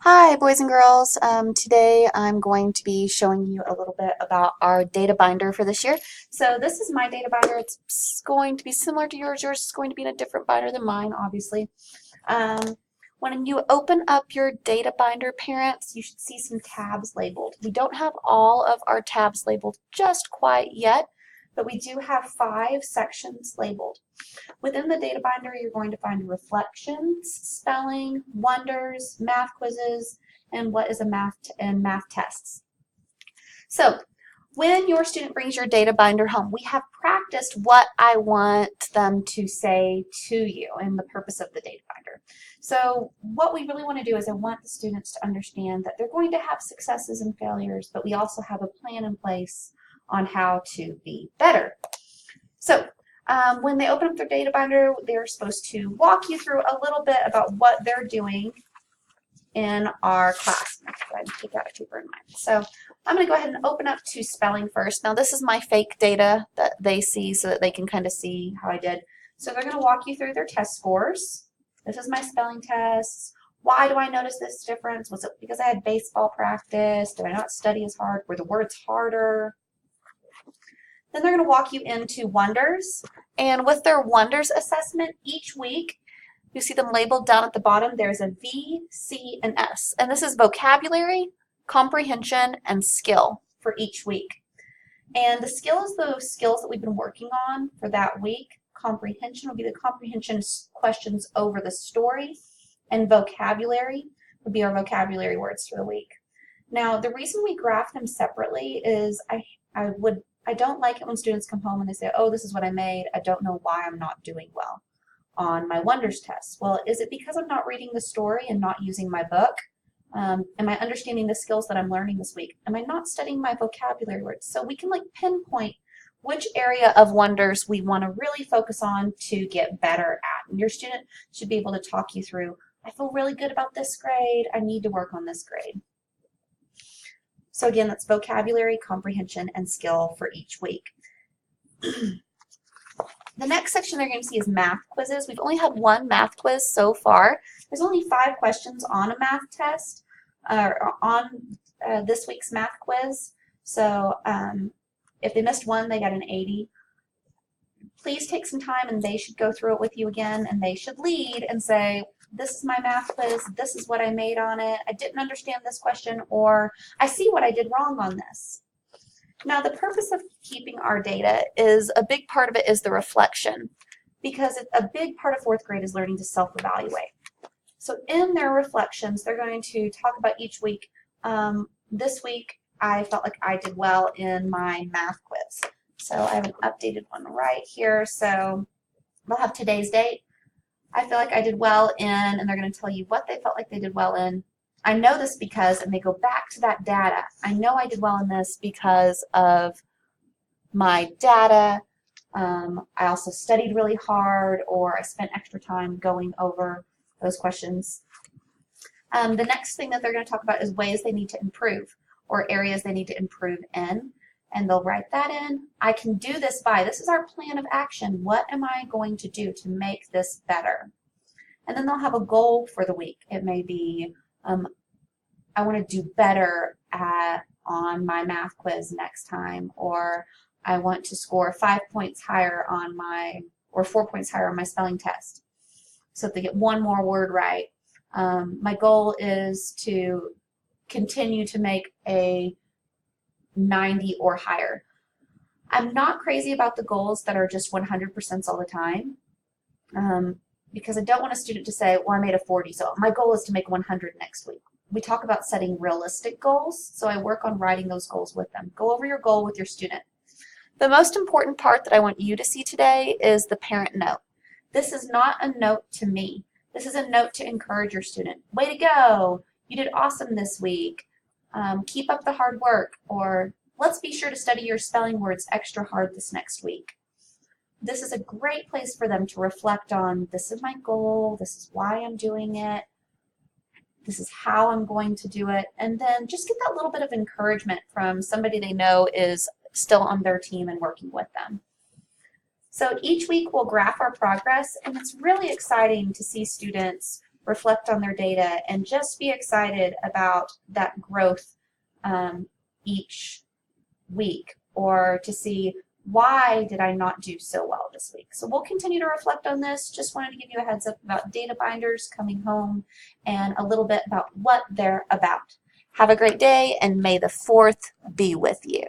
Hi, boys and girls. Today I'm going to be showing you a little bit about our data binder for this year. So this is my data binder. It's going to be similar to yours. Yours is going to be in a different binder than mine, obviously. When you open up your data binder, parents, you should see some tabs labeled. We don't have all of our tabs labeled just quite yet, but we do have 5 sections labeled. Within the data binder, you're going to find reflections, spelling, wonders, math quizzes, and what is a math tests. So when your student brings your data binder home, we have practiced what I want them to say to you and the purpose of the data binder. So what we really want to do is I want the students to understand that they're going to have successes and failures, but we also have a plan in place on how to be better. So when they open up their data binder, they're supposed to walk you through a little bit about what they're doing in our class. I'm going to go ahead and take out a paper in mine. So I'm going to go ahead and open up to spelling first. Now this is my fake data that they see so that they can kind of see how I did. So they're going to walk you through their test scores. This is my spelling tests. Why do I notice this difference? Was it because I had baseball practice? Did I not study as hard? Were the words harder? Then they're going to walk you into wonders. And with their wonders assessment, each week, you see them labeled down at the bottom. There's a V, C, and S. And this is vocabulary, comprehension, and skill for each week. And the skill is those skills that we've been working on for that week. Comprehension will be the comprehension questions over the story. And vocabulary would be our vocabulary words for the week. Now, the reason we graph them separately is I don't like it when students come home and they say, oh, this is what I made. I don't know why I'm not doing well on my wonders test. Well, is it because I'm not reading the story and not using my book? Am I understanding the skills that I'm learning this week? Am I not studying my vocabulary words? So we can pinpoint which area of wonders we want to really focus on to get better at. And your student should be able to talk you through, I feel really good about this grade. I need to work on this grade. So again, that's vocabulary, comprehension, and skill for each week. The next section they're going to see is math quizzes. We've only had one math quiz so far. There's only 5 questions on a math test, on this week's math quiz. So if they missed one, they got an 80. Please take some time and they should go through it with you again, and they should lead and say, this is my math quiz, this is what I made on it, I didn't understand this question, or I see what I did wrong on this. Now the purpose of keeping our data is, a big part of it is the reflection, because a big part of 4th grade is learning to self-evaluate. So in their reflections, they're going to talk about each week. This week, I felt like I did well in my math quiz. So I have an updated one right here. So they'll have today's date. I feel like I did well in, and they're going to tell you what they felt like they did well in. I know this because, and they go back to that data. I know I did well in this because of my data. I also studied really hard, or I spent extra time going over those questions. The next thing that they're going to talk about is ways they need to improve, or areas they need to improve in. And they'll write that in. I can do this by, this is our plan of action. What am I going to do to make this better? And then they'll have a goal for the week. It may be, I want to do better on my math quiz next time, or I want to score 5 points higher on or 4 points higher on my spelling test. So if they get one more word right. My goal is to continue to make a 90 or higher. I'm not crazy about the goals that are just 100% all the time, because I don't want a student to say, well, I made a 40, so my goal is to make 100 next week. We talk about setting realistic goals, so I work on writing those goals with them. Go over your goal with your student. The most important part that I want you to see today is the parent note. This is not a note to me. This is a note to encourage your student. Way to go! You did awesome this week. Keep up the hard work, or let's be sure to study your spelling words extra hard this next week. This is a great place for them to reflect on, this is my goal, this is why I'm doing it, this is how I'm going to do it, and then just get that little bit of encouragement from somebody they know is still on their team and working with them. So each week we'll graph our progress, and it's really exciting to see students reflect on their data, and just be excited about that growth each week, or to see why did I not do so well this week. So we'll continue to reflect on this. Just wanted to give you a heads up about data binders coming home and a little bit about what they're about. Have a great day, and may the 4th be with you.